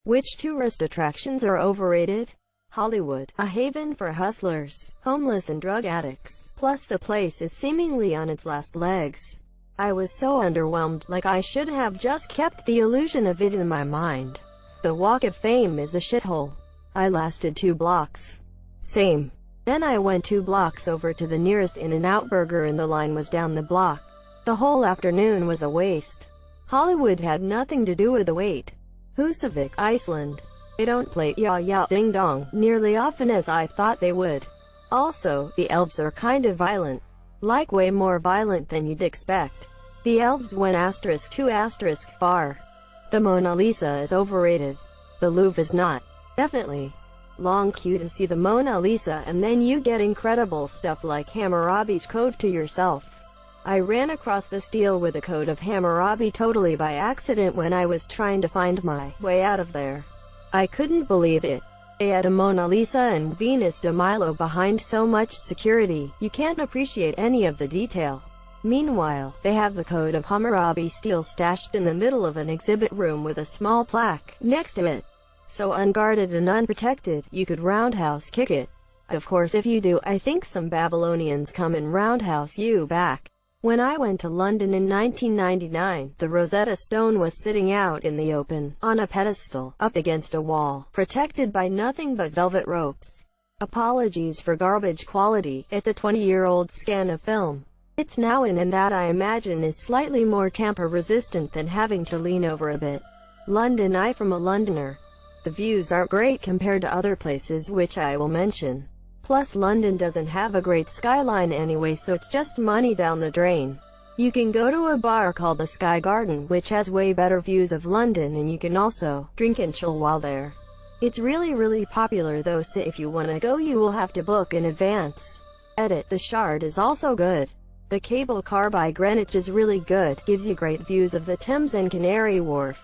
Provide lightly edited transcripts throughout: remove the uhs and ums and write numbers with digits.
Which tourist attractions are overrated? Hollywood, a haven for hustlers, homeless and drug addicts. Plus the place is seemingly on its last legs. I was so underwhelmed, like I should have just kept the illusion of it in my mind. The Walk of Fame is a shithole. I lasted 2 blocks. Same. Then I went 2 blocks over to the nearest In-N-Out burger and the line was down the block. The whole afternoon was a waste. Hollywood had nothing to do with the wait. Husavik, Iceland. They don't play Ya Ya Ding Dong nearly often as I thought they would. Also, the elves are kind of violent. Like way more violent than you'd expect. The elves went *2* far. The Mona Lisa is overrated. The Louvre is not. Definitely. Long queue to see the Mona Lisa and then you get incredible stuff like Hammurabi's Code to yourself. I ran across the stele with the Code of Hammurabi totally by accident when I was trying to find my way out of there. I couldn't believe it. They had a Mona Lisa and Venus de Milo behind so much security, you can't appreciate any of the detail. Meanwhile, they have the Code of Hammurabi stele stashed in the middle of an exhibit room with a small plaque next to it. So unguarded and unprotected, you could roundhouse kick it. Of course if you do, I think some Babylonians come and roundhouse you back. When I went to London in 1999, the Rosetta Stone was sitting out in the open, on a pedestal, up against a wall, protected by nothing but velvet ropes. Apologies for garbage quality, it's a 20-year-old scan of film. It's now in and that I imagine is slightly more tamper-resistant than having to lean over a bit. London. I from a Londoner. The views aren't great compared to other places which I will mention. Plus London doesn't have a great skyline anyway, so it's just money down the drain. You can go to a bar called the Sky Garden, which has way better views of London, and you can also drink and chill while there. It's really popular though, so if you wanna go you will have to book in advance. Edit. The Shard is also good. The cable car by Greenwich is really good, gives you great views of the Thames and Canary Wharf.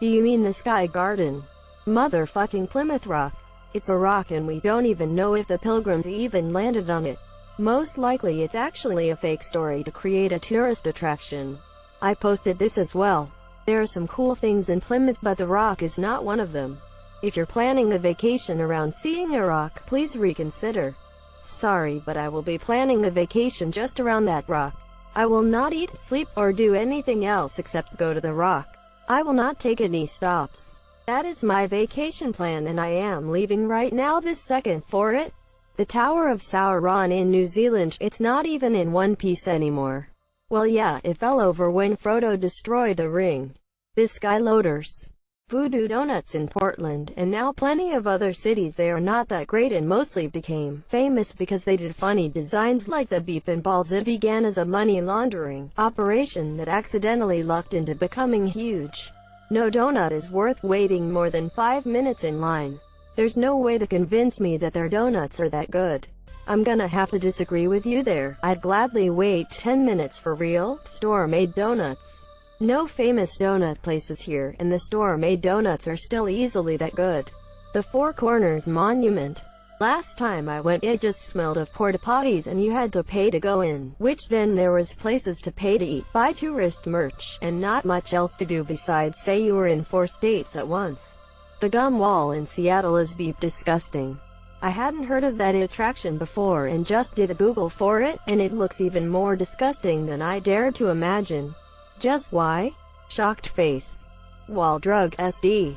Do you mean the Sky Garden? Motherfucking Plymouth Rock. It's a rock and we don't even know if the pilgrims even landed on it. Most likely it's actually a fake story to create a tourist attraction. I posted this as well. There are some cool things in Plymouth but the rock is not one of them. If you're planning a vacation around seeing a rock, please reconsider. Sorry, but I will be planning a vacation just around that rock. I will not eat, sleep, or do anything else except go to the rock. I will not take any stops. That is my vacation plan and I am leaving right now this second for it. The Tower of Sauron in New Zealand, it's not even in one piece anymore. Well yeah, it fell over when Frodo destroyed the ring. The Skyloaders. Voodoo Donuts in Portland, and now plenty of other cities. They are not that great and mostly became famous because they did funny designs like the beep and balls. It began as a money laundering operation that accidentally lucked into becoming huge. No donut is worth waiting more than 5 minutes in line. There's no way to convince me that their donuts are that good. I'm gonna have to disagree with you there. I'd gladly wait 10 minutes for real, store-made donuts. No famous donut places here, and the store-made donuts are still easily that good. The Four Corners Monument. Last time I went it just smelled of porta potties and you had to pay to go in, which then there was places to pay to eat, buy tourist merch, and not much else to do besides say you were in 4 states at once. The gum wall in Seattle is beep disgusting. I hadn't heard of that attraction before and just did a Google for it, and it looks even more disgusting than I dared to imagine. Just why? Shocked face. Wall drug SD.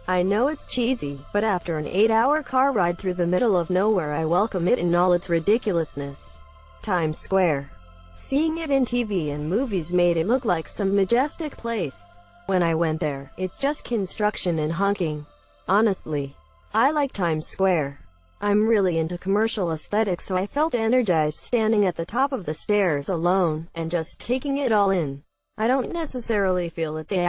I know it's cheesy, but after an 8-hour car ride through the middle of nowhere I welcome it in all its ridiculousness. Times Square. Seeing it in TV and movies made it look like some majestic place. When I went there, it's just construction and honking. Honestly, I like Times Square. I'm really into commercial aesthetics, so I felt energized standing at the top of the stairs alone, and just taking it all in. I don't necessarily feel it's a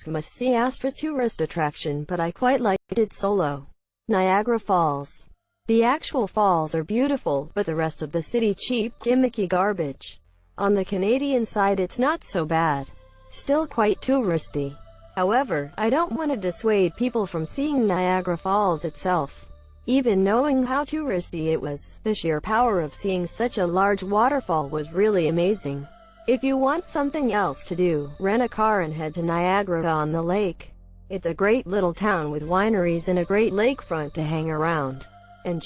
must-see tourist attraction, but I quite liked it solo. Niagara Falls. The actual falls are beautiful, but the rest of the city cheap, gimmicky garbage. On the Canadian side it's not so bad. Still quite touristy. However, I don't want to dissuade people from seeing Niagara Falls itself. Even knowing how touristy it was, the sheer power of seeing such a large waterfall was really amazing. If you want something else to do, rent a car and head to Niagara on the lake. It's a great little town with wineries and a great lakefront to hang around. And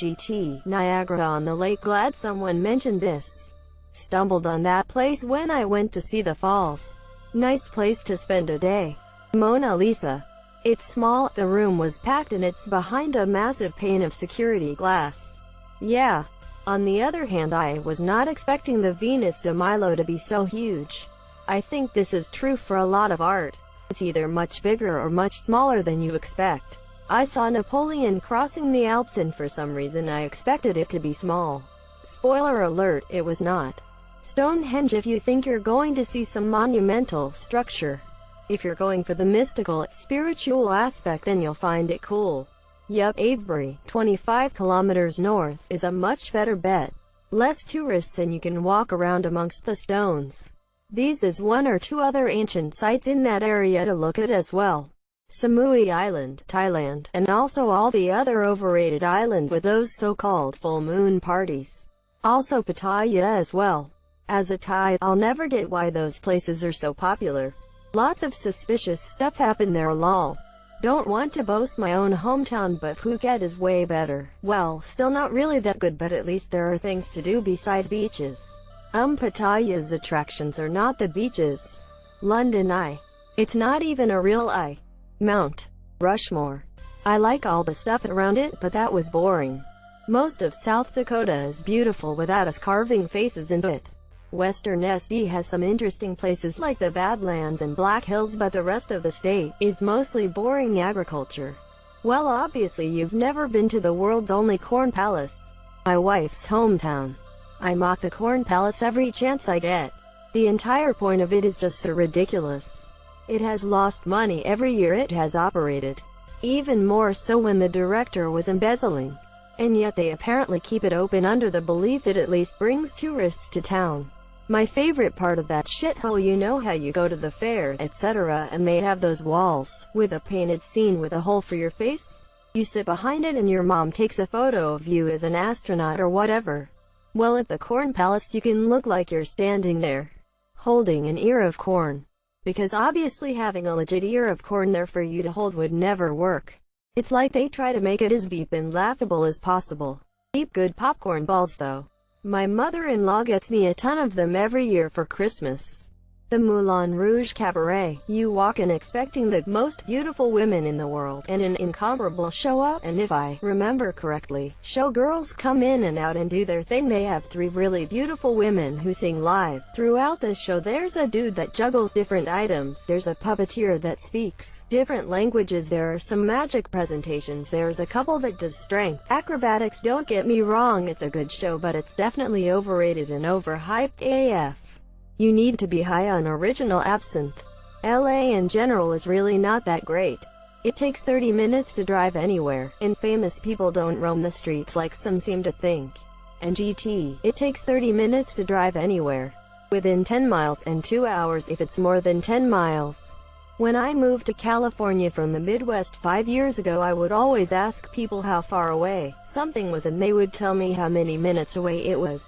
Niagara on the Lake. Glad someone mentioned this. Stumbled on that place when I went to see the falls. Nice place to spend a day. Mona Lisa. It's small, the room was packed, and it's behind a massive pane of security glass. Yeah. On the other hand, I was not expecting the Venus de Milo to be so huge. I think this is true for a lot of art. It's either much bigger or much smaller than you expect. I saw Napoleon crossing the Alps, and for some reason I expected it to be small. Spoiler alert, it was not. Stonehenge if you think you're going to see some monumental structure. If you're going for the mystical, spiritual aspect, then you'll find it cool. Yup, Avebury, 25 kilometers north, is a much better bet. Less tourists and you can walk around amongst the stones. These is one or two other ancient sites in that area to look at as well. Samui Island, Thailand, and also all the other overrated islands with those so-called full moon parties. Also Pattaya as well. As a Thai, I'll never get why those places are so popular. Lots of suspicious stuff happen there, lol. Don't want to boast my own hometown, but Phuket is way better. Well, still not really that good, but at least there are things to do besides beaches. Pattaya's attractions are not the beaches. London Eye. It's not even a real eye. Mount Rushmore. I like all the stuff around it, but that was boring. Most of South Dakota is beautiful without us carving faces into it. Western SD has some interesting places like the Badlands and Black Hills, but the rest of the state is mostly boring agriculture. Well, obviously you've never been to the world's only corn palace. My wife's hometown. I mock the corn palace every chance I get. The entire point of it is just so ridiculous. It has lost money every year it has operated. Even more so when the director was embezzling. And yet they apparently keep it open under the belief it at least brings tourists to town. My favorite part of that shithole, you know how you go to the fair, etc., and they have those walls with a painted scene with a hole for your face? You sit behind it and your mom takes a photo of you as an astronaut or whatever. Well, at the Corn Palace you can look like you're standing there, holding an ear of corn. Because obviously having a legit ear of corn there for you to hold would never work. It's like they try to make it as beep and laughable as possible. Keep good popcorn balls though. My mother-in-law gets me a ton of them every year for Christmas. The Moulin Rouge Cabaret. You walk in expecting the most beautiful women in the world, and an incomparable show up, and if I remember correctly, showgirls come in and out and do their thing. They have 3 really beautiful women who sing live. Throughout the show there's a dude that juggles different items, there's a puppeteer that speaks different languages, there are some magic presentations, there's a couple that does strength acrobatics. Don't get me wrong, it's a good show, but it's definitely overrated and overhyped AF. You need to be high on original absinthe. LA in general is really not that great. It takes 30 minutes to drive anywhere, and famous people don't roam the streets like some seem to think. And it takes 30 minutes to drive anywhere. Within 10 miles, and 2 hours if it's more than 10 miles. When I moved to California from the Midwest 5 years ago, I would always ask people how far away something was, and they would tell me how many minutes away it was.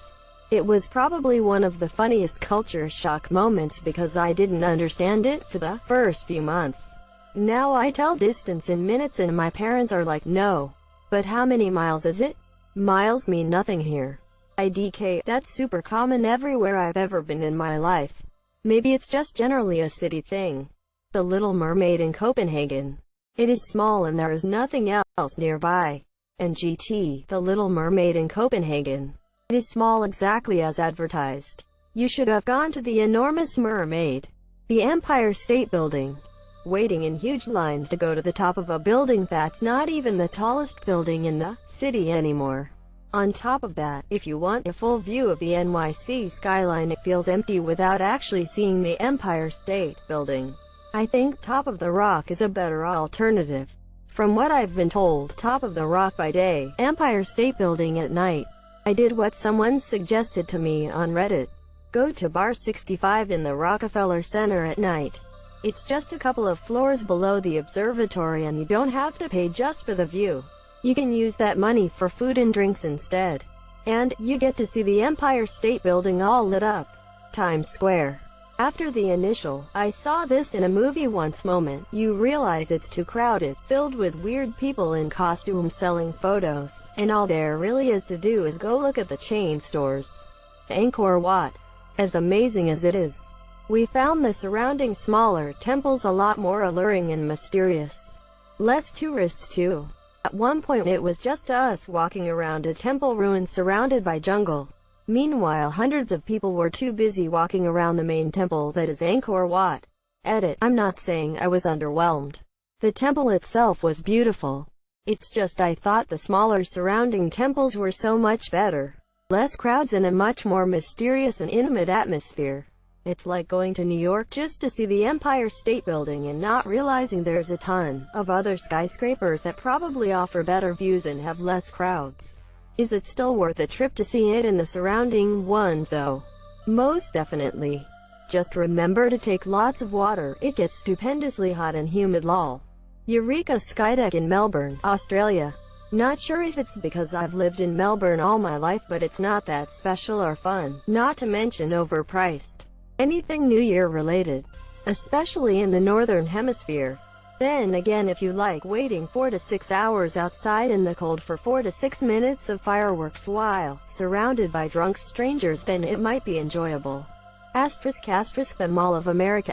It was probably one of the funniest culture shock moments because I didn't understand it for the first few months. Now I tell distance in minutes and my parents are like, no. But how many miles is it? Miles mean nothing here. IDK, that's super common everywhere I've ever been in my life. Maybe it's just generally a city thing. The Little Mermaid in Copenhagen. It is small and there is nothing else nearby. And the Little Mermaid in Copenhagen. It is small exactly as advertised. You should have gone to the enormous mermaid. The Empire State Building. Waiting in huge lines to go to the top of a building that's not even the tallest building in the city anymore. On top of that, if you want a full view of the NYC skyline, it feels empty without actually seeing the Empire State Building. I think Top of the Rock is a better alternative. From what I've been told, Top of the Rock by day, Empire State Building at night. I did what someone suggested to me on Reddit. Go to Bar 65 in the Rockefeller Center at night. It's just a couple of floors below the observatory and you don't have to pay just for the view. You can use that money for food and drinks instead. And you get to see the Empire State Building all lit up. Times Square. After the initial, "I saw this in a movie once" moment, you realize it's too crowded, filled with weird people in costumes selling photos, and all there really is to do is go look at the chain stores. Angkor Wat. As amazing as it is, we found the surrounding smaller temples a lot more alluring and mysterious. Less tourists too. At one point it was just us walking around a temple ruin surrounded by jungle. Meanwhile hundreds of people were too busy walking around the main temple that is Angkor Wat. Edit. I'm not saying I was underwhelmed. The temple itself was beautiful. It's just I thought the smaller surrounding temples were so much better. Less crowds and a much more mysterious and intimate atmosphere. It's like going to New York just to see the Empire State Building and not realizing there's a ton of other skyscrapers that probably offer better views and have less crowds. Is it still worth a trip to see it in the surrounding ones though? Most definitely. Just remember to take lots of water, it gets stupendously hot and humid. Lol. Eureka Skydeck in Melbourne, Australia. Not sure if it's because I've lived in Melbourne all my life, but it's not that special or fun, not to mention overpriced. Anything New Year related, especially in the Northern Hemisphere. Then again, if you like waiting 4 to 6 hours outside in the cold for 4 to 6 minutes of fireworks while surrounded by drunk strangers, then it might be enjoyable. The Mall of America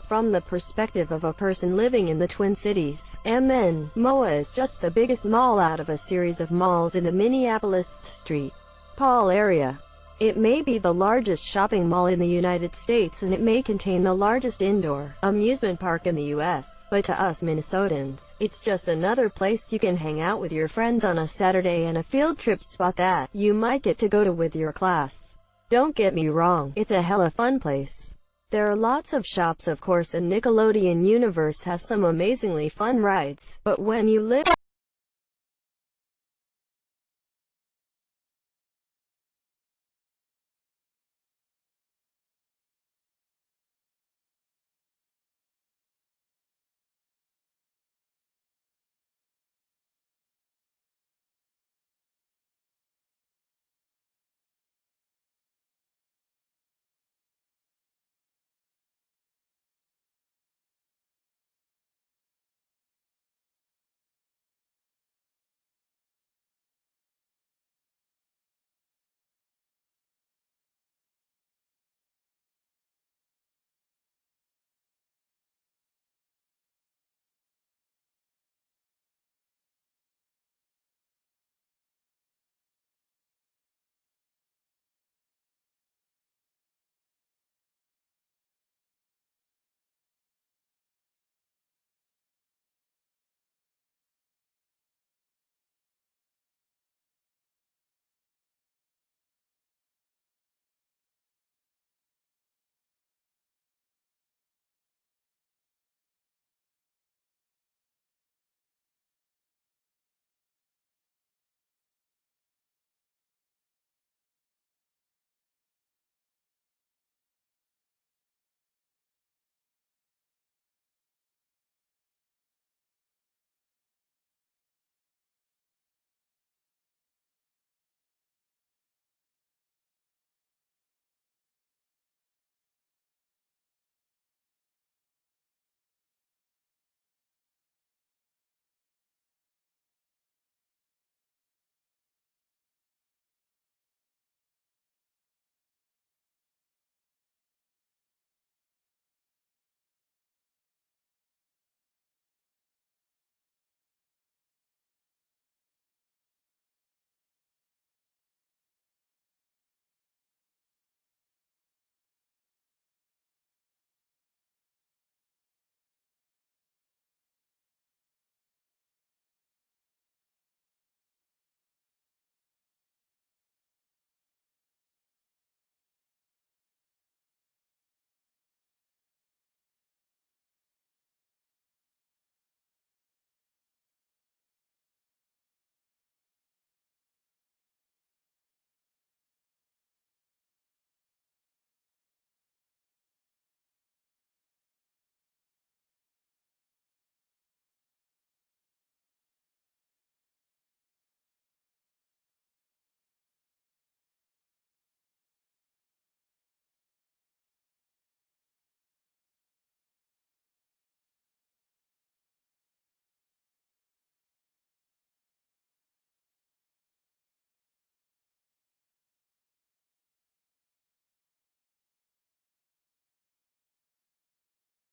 from the perspective of a person living in the Twin Cities. MoA is just the biggest mall out of a series of malls in the Minneapolis-St. Paul area. It may be the largest shopping mall in the United States, and it may contain the largest indoor amusement park in the U.S., but to us Minnesotans, it's just another place you can hang out with your friends on a Saturday and a field trip spot that you might get to go to with your class. Don't get me wrong, it's a hella fun place. There are lots of shops of course, and Nickelodeon Universe has some amazingly fun rides, but when you live